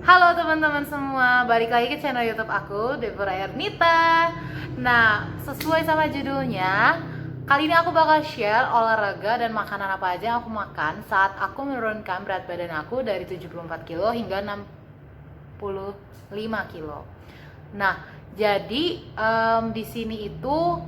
Halo teman-teman semua, balik lagi ke channel YouTube aku, Deborah Ernita. Nah, sesuai sama judulnya, kali ini aku bakal share olahraga dan makanan apa aja yang aku makan saat aku menurunkan berat badan aku dari 74 kilo hingga 65 kilo. Nah, jadi di sini itu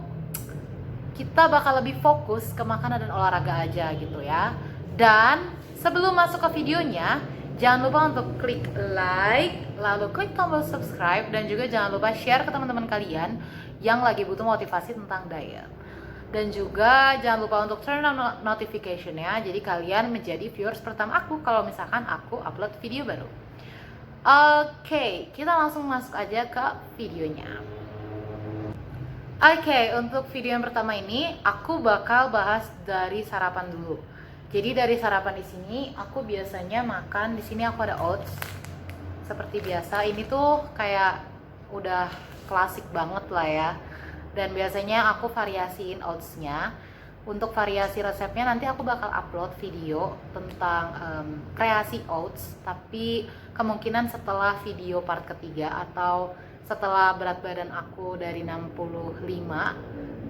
kita bakal lebih fokus ke makanan dan olahraga aja gitu ya. Dan sebelum masuk ke videonya, jangan lupa untuk klik like, lalu klik tombol subscribe, dan juga jangan lupa share ke teman-teman kalian yang lagi butuh motivasi tentang diet. Dan juga jangan lupa untuk turn on notification-nya, jadi kalian menjadi viewers pertama aku kalau misalkan aku upload video baru. Oke, kita langsung masuk aja ke videonya. Oke, untuk video yang pertama ini aku bakal bahas dari sarapan dulu. Jadi dari sarapan di sini aku biasanya makan, di sini aku ada oats. Seperti biasa, ini tuh kayak udah klasik banget lah ya. Dan biasanya aku variasiin oatsnya. Untuk variasi resepnya nanti aku bakal upload video tentang kreasi oats, tapi kemungkinan setelah video part ketiga atau setelah berat badan aku dari 65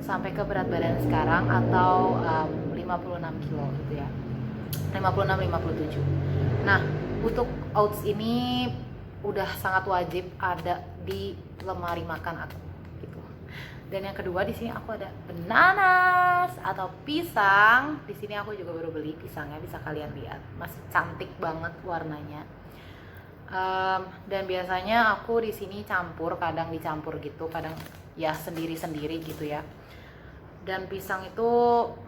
sampai ke berat badan sekarang atau 56 kilo gitu ya, 56 57. Nah, untuk oats ini udah sangat wajib ada di lemari makan aku gitu. Dan yang kedua, di sini aku ada bananas atau pisang. Di sini aku juga baru beli pisangnya, bisa kalian lihat, masih cantik banget warnanya. Dan biasanya aku di sini campur, kadang dicampur gitu, kadang ya sendiri-sendiri gitu ya. Dan pisang itu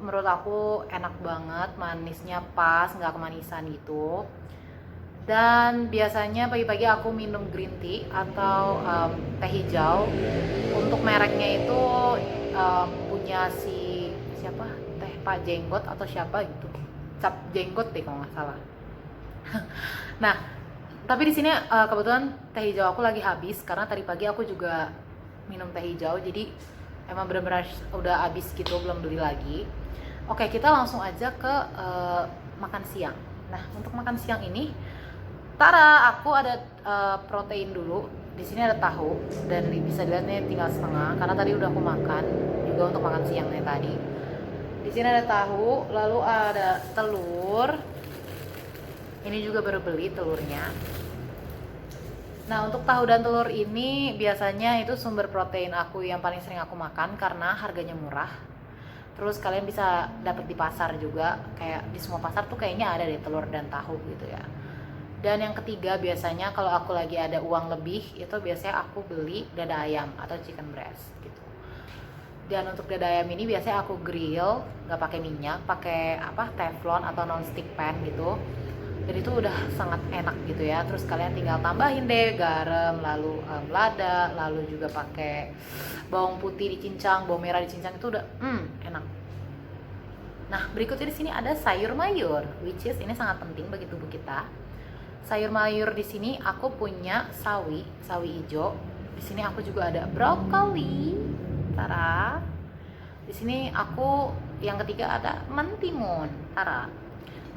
menurut aku enak banget, manisnya pas, nggak kemanisan gitu. Dan biasanya pagi-pagi aku minum green tea atau teh hijau. Untuk mereknya itu punya si siapa, teh Pak Jenggot atau siapa gitu, Cap Jenggot deh kalau nggak salah. Nah, tapi di sini kebetulan teh hijau aku lagi habis karena tadi pagi aku juga minum teh hijau, jadi emang benar-benar udah habis gitu, belum beli lagi. Oke, kita langsung aja ke makan siang. Nah, untuk makan siang ini, aku ada protein dulu. Di sini ada tahu dan bisa dilihat nih tinggal setengah karena tadi udah aku makan juga untuk makan siangnya tadi. Di sini ada tahu, lalu ada telur. Ini juga baru beli telurnya. Nah, untuk tahu dan telur ini biasanya itu sumber protein aku yang paling sering aku makan karena harganya murah. Terus kalian bisa dapat di pasar juga, kayak di semua pasar tuh kayaknya ada deh telur dan tahu gitu ya. Dan yang ketiga, biasanya kalau aku lagi ada uang lebih, itu biasanya aku beli dada ayam atau chicken breast gitu. Dan untuk dada ayam ini biasanya aku grill, nggak pakai minyak, pakai teflon atau non-stick pan gitu. Dan itu udah sangat enak gitu ya. Terus kalian tinggal tambahin deh garam, lalu lada, lalu juga pakai bawang putih dicincang, bawang merah dicincang, itu udah enak. Nah, berikutnya di sini ada sayur mayur, which is ini sangat penting bagi tubuh kita. Sayur mayur di sini aku punya sawi hijau. Di sini aku juga ada brokoli. Tara. Di sini aku yang ketiga ada mentimun. Tara.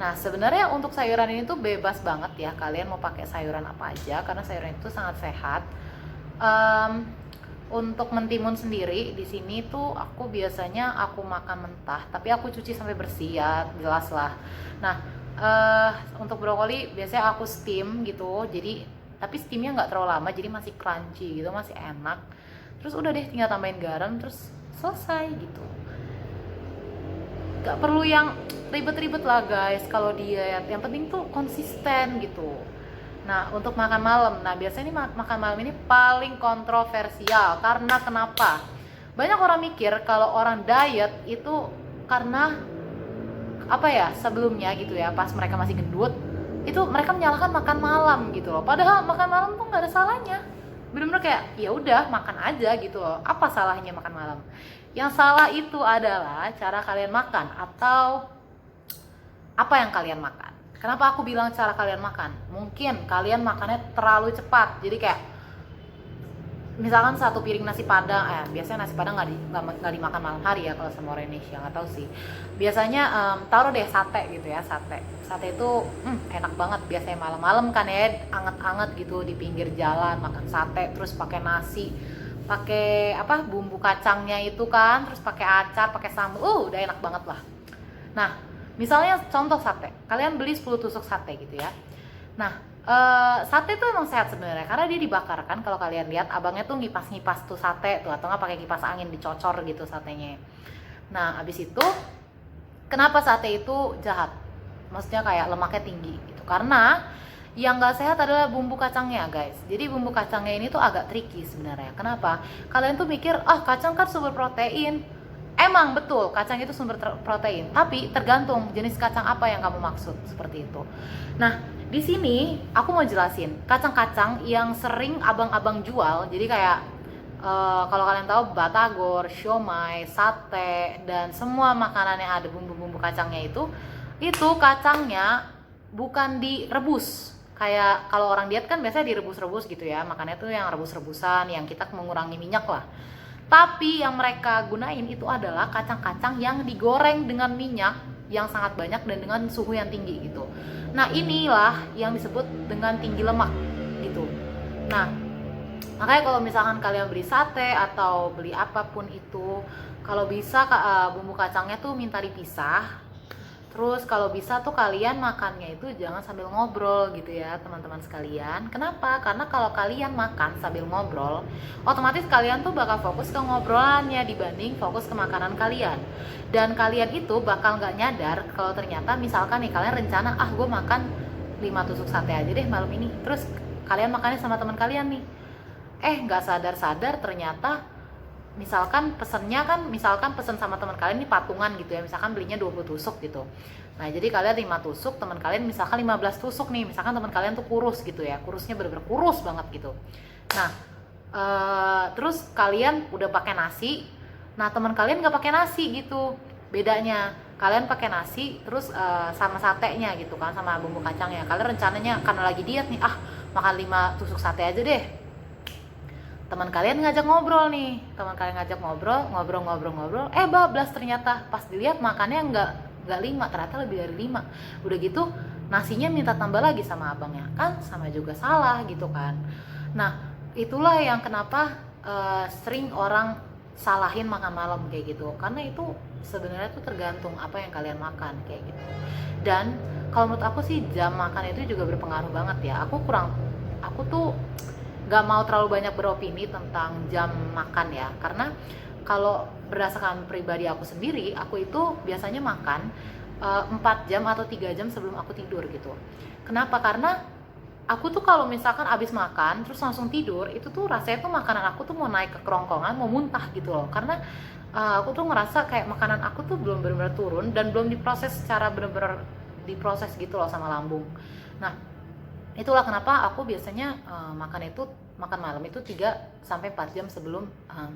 Nah, sebenarnya untuk sayuran ini tuh bebas banget ya, kalian mau pakai sayuran apa aja karena sayuran itu sangat sehat. Untuk mentimun sendiri di sini tuh aku biasanya aku makan mentah, tapi aku cuci sampai bersih ya, jelas lah. Nah, untuk brokoli biasanya aku steam gitu, jadi tapi steamnya nggak terlalu lama, jadi masih crunchy gitu, masih enak. Terus udah deh, tinggal tambahin garam, terus selesai gitu. Gak perlu yang ribet-ribet lah guys kalau diet, yang penting tuh konsisten gitu. Nah, untuk makan malam, nah biasanya ini makan malam ini paling kontroversial karena kenapa? Banyak orang mikir kalau orang diet itu karena apa ya, sebelumnya gitu ya, pas mereka masih gendut itu mereka menyalahkan makan malam gitu loh, padahal makan malam tuh nggak ada salahnya. Bener-bener kayak ya udah makan aja gitu loh, apa salahnya makan malam? Yang salah itu adalah cara kalian makan atau apa yang kalian makan. Kenapa aku bilang cara kalian makan? Mungkin kalian makannya terlalu cepat, jadi kayak misalkan satu piring nasi padang, biasanya nasi padang nggak dimakan malam hari ya kalau sama orang Indonesia, nggak tahu sih. Biasanya taruh deh sate gitu ya, sate itu enak banget biasanya malam-malam kan ya, anget-anget gitu di pinggir jalan makan sate, terus pakai nasi, pakai apa bumbu kacangnya itu kan, terus pakai acar, pakai sambal, udah enak banget lah. Nah, misalnya contoh sate, kalian beli 10 tusuk sate gitu ya. Nah, sate tuh emang sehat sebenarnya karena dia dibakar kan. Kalau kalian lihat abangnya tuh ngipas-ngipas tuh sate tuh, atau nggak pakai kipas angin dicocor gitu satenya. Nah, abis itu kenapa sate itu jahat? Maksudnya kayak lemaknya tinggi gitu. Karena yang nggak sehat adalah bumbu kacangnya guys. Jadi bumbu kacangnya ini tuh agak tricky sebenarnya. Kenapa? Kalian tuh mikir, kacang kan sumber protein. Emang betul, kacang itu sumber protein, tapi tergantung jenis kacang apa yang kamu maksud, seperti itu. Nah, di sini aku mau jelasin kacang-kacang yang sering abang-abang jual. Jadi kayak kalau kalian tahu batagor, siomay, sate, dan semua makanan yang ada bumbu-bumbu kacangnya itu kacangnya bukan direbus. Kayak kalau orang diet kan biasanya direbus-rebus gitu ya, makannya tuh yang rebus-rebusan, yang kita mengurangi minyak lah. Tapi yang mereka gunain itu adalah kacang-kacang yang digoreng dengan minyak yang sangat banyak dan dengan suhu yang tinggi gitu. Nah, inilah yang disebut dengan tinggi lemak gitu. Nah, makanya kalau misalkan kalian beli sate atau beli apapun itu, kalau bisa bumbu kacangnya tuh minta dipisah. Terus kalau bisa tuh kalian makannya itu jangan sambil ngobrol gitu ya teman-teman sekalian. Kenapa? Karena kalau kalian makan sambil ngobrol, otomatis kalian tuh bakal fokus ke ngobrolannya dibanding fokus ke makanan kalian. Dan kalian itu bakal nggak nyadar kalau ternyata misalkan nih kalian rencana, gue makan 5 tusuk sate aja deh malam ini. Terus kalian makannya sama teman kalian nih. Nggak sadar-sadar ternyata misalkan pesen sama teman kalian ini patungan gitu ya, misalkan belinya 20 tusuk gitu. Nah, jadi kalian 5 tusuk, teman kalian misalkan 15 tusuk nih, misalkan teman kalian tuh kurus gitu ya, kurusnya bener-bener kurus banget gitu. Nah, terus kalian udah pakai nasi, nah teman kalian nggak pakai nasi gitu. Bedanya kalian pakai nasi terus sama satenya gitu kan, sama bumbu kacangnya. Kalian rencananya karena lagi diet nih, makan 5 tusuk sate aja deh. Teman kalian ngajak ngobrol, bablas ternyata. Pas dilihat makannya nggak 5, ternyata lebih dari 5. Udah gitu nasinya minta tambah lagi sama abangnya, kan sama juga salah gitu kan. Nah, itulah yang kenapa sering orang salahin makan malam kayak gitu, karena itu sebenarnya tuh tergantung apa yang kalian makan kayak gitu. Dan kalau menurut aku sih jam makan itu juga berpengaruh banget ya. Aku tuh gak mau terlalu banyak beropini tentang jam makan ya, karena kalau berdasarkan pribadi aku sendiri, aku itu biasanya makan 4 jam atau 3 jam sebelum aku tidur gitu. Kenapa? Karena aku tuh kalau misalkan abis makan terus langsung tidur, itu tuh rasanya tuh makanan aku tuh mau naik ke kerongkongan, mau muntah gitu loh. Karena aku tuh ngerasa kayak makanan aku tuh belum benar-benar turun dan belum diproses secara benar-benar diproses gitu loh sama lambung. Nah, itulah kenapa aku biasanya makan malam itu 3-4 jam sebelum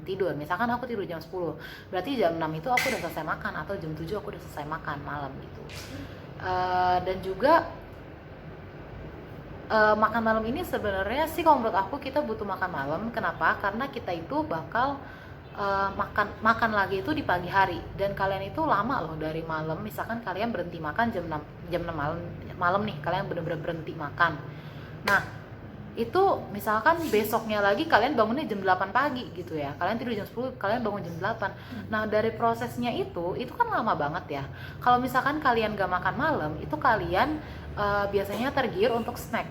tidur. Misalkan aku tidur jam 10, berarti jam 6 itu aku udah selesai makan, atau jam 7 aku udah selesai makan malam gitu. Dan juga makan malam ini sebenarnya sih kalau menurut aku kita butuh makan malam. Kenapa? Karena kita itu bakal makan lagi itu di pagi hari, dan kalian itu lama loh dari malam. Misalkan kalian berhenti makan jam 6 malam nih, kalian bener-bener berhenti makan. Nah, itu misalkan besoknya lagi kalian bangunnya jam 8 pagi gitu ya, kalian tidur jam 10, kalian bangun jam 8. Nah, dari prosesnya itu kan lama banget ya. Kalau misalkan kalian gak makan malam, itu kalian biasanya tergiur untuk snack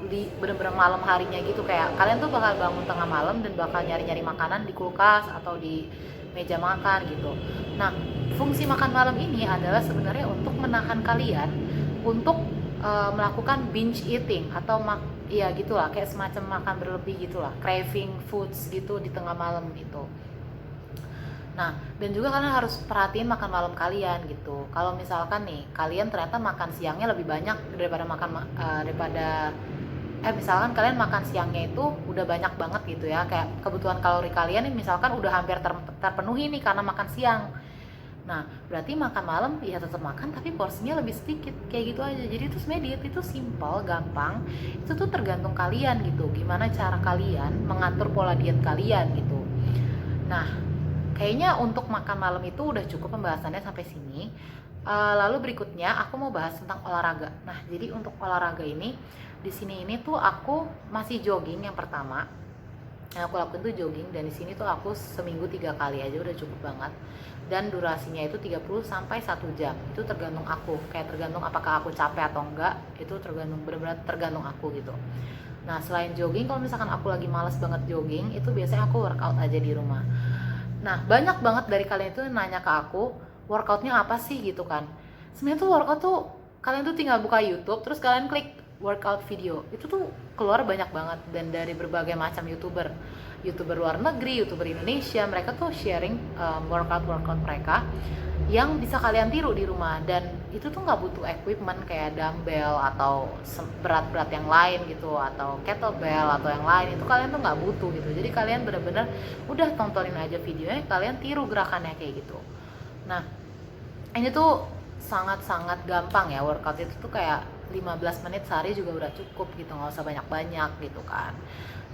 di bener-bener malam harinya gitu. Kayak kalian tuh bakal bangun tengah malam dan bakal nyari-nyari makanan di kulkas atau di meja makan gitu. Nah, fungsi makan malam ini adalah sebenarnya untuk menahan kalian untuk melakukan binge eating atau ya gitulah, kayak semacam makan berlebih gitulah, craving foods gitu di tengah malam itu. Nah, dan juga kalian harus perhatiin makan malam kalian gitu. Kalau misalkan nih kalian ternyata makan siangnya lebih banyak daripada misalkan kalian makan siangnya itu udah banyak banget gitu ya, kayak kebutuhan kalori kalian nih misalkan udah hampir terpenuhi nih karena makan siang. Nah, berarti makan malam ya tetap makan tapi porsinya lebih sedikit. Kayak gitu aja. Jadi itu sebenarnya diet itu simpel, gampang. Itu tuh tergantung kalian gitu. Gimana cara kalian mengatur pola diet kalian gitu. Nah, kayaknya untuk makan malam itu udah cukup pembahasannya sampai sini. Lalu berikutnya aku mau bahas tentang olahraga. Nah, jadi untuk olahraga ini di sini ini tuh aku masih jogging yang pertama. Yang aku lakuin tuh jogging, dan di sini tuh aku seminggu 3 kali aja udah cukup banget. Dan durasinya itu 30 sampai 1 jam. Itu tergantung aku, kayak tergantung apakah aku capek atau enggak. Itu tergantung, benar-benar tergantung aku gitu. Nah, selain jogging, kalau misalkan aku lagi males banget jogging, itu biasanya aku workout aja di rumah. Nah, banyak banget dari kalian itu nanya ke aku, workoutnya apa sih gitu kan. Sebenarnya tuh workout tuh kalian tuh tinggal buka YouTube, terus kalian klik workout video. Itu tuh keluar banyak banget, dan dari berbagai macam YouTuber luar negeri, YouTuber Indonesia, mereka tuh sharing workout mereka yang bisa kalian tiru di rumah. Dan itu tuh nggak butuh equipment kayak dumbbell atau berat-berat yang lain gitu, atau kettlebell atau yang lain. Itu kalian tuh nggak butuh gitu. Jadi kalian bener-bener udah tontonin aja videonya, kalian tiru gerakannya kayak gitu. Nah, ini tuh sangat-sangat gampang ya. Workout itu tuh kayak 15 menit sehari juga udah cukup gitu, nggak usah banyak-banyak gitu kan.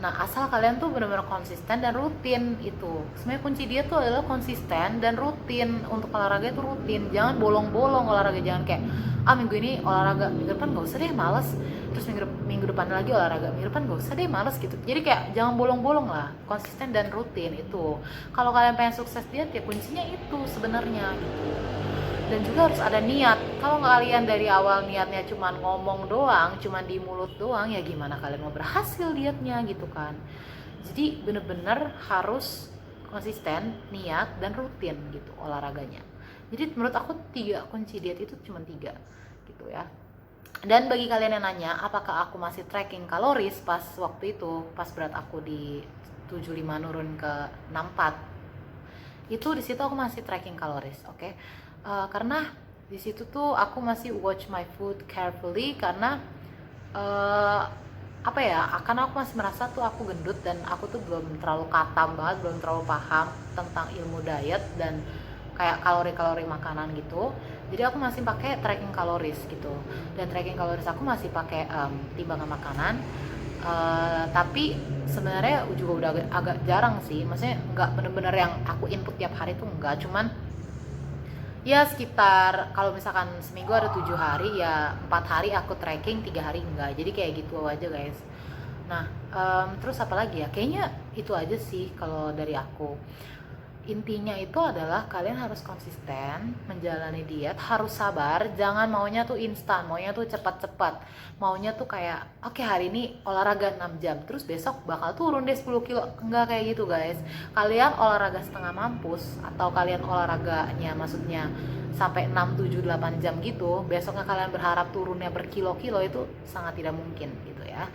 Nah, asal kalian tuh benar-benar konsisten dan rutin. Itu sebenarnya kunci dia tuh adalah konsisten dan rutin. Untuk olahraga itu rutin, jangan bolong-bolong olahraga. Jangan kayak minggu ini olahraga, minggu depan gak usah deh, males. Terus minggu depan lagi olahraga, minggu depan gak usah deh, males gitu. Jadi kayak jangan bolong-bolong lah, konsisten dan rutin. Itu kalau kalian pengen sukses diet ya kuncinya itu sebenarnya gitu. Dan juga harus ada niat. Kalau kalian dari awal niatnya cuma ngomong doang, cuma di mulut doang, ya gimana kalian mau berhasil dietnya gitu kan. Jadi bener-bener harus konsisten, niat, dan rutin gitu olahraganya. Jadi menurut aku 3 kunci diet itu cuma 3 gitu ya. Dan bagi kalian yang nanya apakah aku masih tracking kaloris pas waktu itu, pas berat aku di 75 nurun ke 64, itu di situ aku masih tracking kaloris, oke? Karena di situ tuh aku masih watch my food carefully, karena apa ya, karena aku masih merasa tuh aku gendut dan aku tuh belum terlalu katam banget, belum terlalu paham tentang ilmu diet dan kayak kalori-kalori makanan gitu. Jadi aku masih pakai tracking kaloris gitu, dan tracking kaloris aku masih pakai timbangan makanan. Tapi sebenarnya juga udah agak jarang sih, maksudnya nggak bener-bener yang aku input tiap hari tuh enggak, cuman ya sekitar kalau misalkan seminggu ada 7 hari ya 4 hari aku tracking, 3 hari enggak, jadi kayak gitu aja guys. Nah, terus apa lagi ya, kayaknya itu aja sih kalau dari aku. Intinya itu adalah kalian harus konsisten menjalani diet, harus sabar, jangan maunya tuh instan, maunya tuh cepat-cepat, maunya tuh kayak oke, hari ini olahraga 6 jam terus besok bakal turun deh 10 kilo. Enggak kayak gitu guys. Kalian olahraga setengah mampus, atau kalian olahraganya maksudnya sampai 6, 7, 8 jam gitu, besoknya kalian berharap turunnya berkilo-kilo, itu sangat tidak mungkin gitu ya.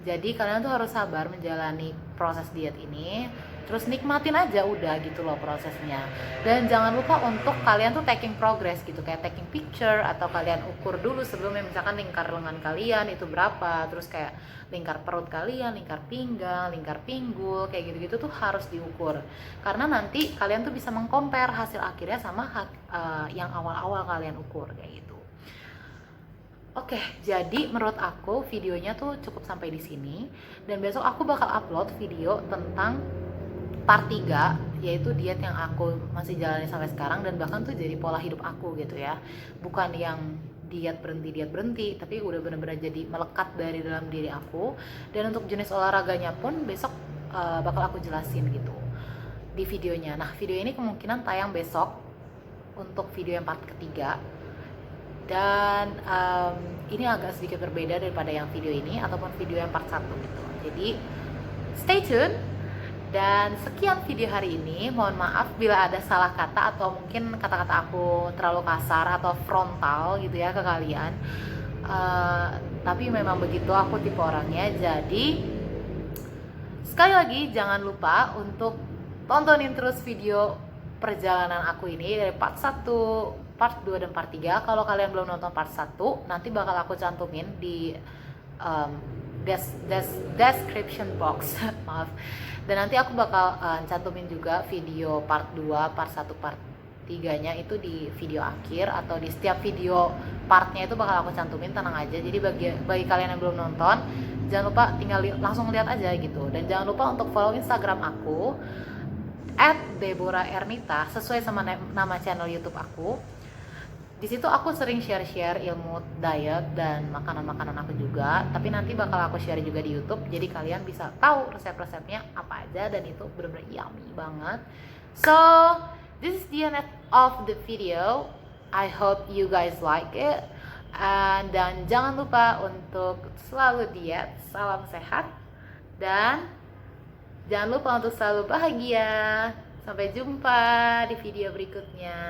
Jadi kalian tuh harus sabar menjalani proses diet ini, terus nikmatin aja udah gitu loh prosesnya. Dan jangan lupa untuk kalian tuh taking progress gitu, kayak taking picture, atau kalian ukur dulu sebelumnya, misalkan lingkar lengan kalian itu berapa, terus kayak lingkar perut kalian, lingkar pinggang, lingkar pinggul, kayak gitu-gitu tuh harus diukur. Karena nanti kalian tuh bisa mengcompare hasil akhirnya sama yang awal-awal kalian ukur kayak gitu. Oke, jadi menurut aku videonya tuh cukup sampai di sini, dan besok aku bakal upload video tentang part 3, yaitu diet yang aku masih jalani sampai sekarang dan bahkan tuh jadi pola hidup aku gitu ya. Bukan yang diet berhenti, tapi udah bener-bener jadi melekat dari dalam diri aku. Dan untuk jenis olahraganya pun besok bakal aku jelasin gitu di videonya. Nah, video ini kemungkinan tayang besok untuk video yang part ketiga. Dan ini agak sedikit berbeda daripada yang video ini ataupun video yang part 1 gitu. Jadi stay tune. Dan sekian video hari ini. Mohon maaf bila ada salah kata atau mungkin kata-kata aku terlalu kasar atau frontal gitu ya ke kalian. Tapi memang begitu aku tipe orangnya. Jadi sekali lagi jangan lupa untuk tontonin terus video perjalanan aku ini dari part 1, part 2, dan part 3. Kalau kalian belum nonton part 1, nanti bakal aku cantumin di description box. Maaf. Dan nanti aku bakal cantumin juga video part 2, part 1, part tiganya itu di video akhir atau di setiap video partnya itu bakal aku cantumin, tenang aja. Jadi bagi kalian yang belum nonton, jangan lupa tinggal langsung lihat aja gitu. Dan jangan lupa untuk follow Instagram aku @deborah_ernita sesuai sama nama channel YouTube aku. Di situ aku sering share-share ilmu diet dan makanan-makanan aku juga, tapi nanti bakal aku share juga di YouTube, jadi kalian bisa tahu resep-resepnya apa aja, dan itu bener-bener yummy banget. So this is the end of the video. I hope you guys like it. Dan jangan lupa untuk selalu diet, salam sehat, dan jangan lupa untuk selalu bahagia. Sampai jumpa di video berikutnya.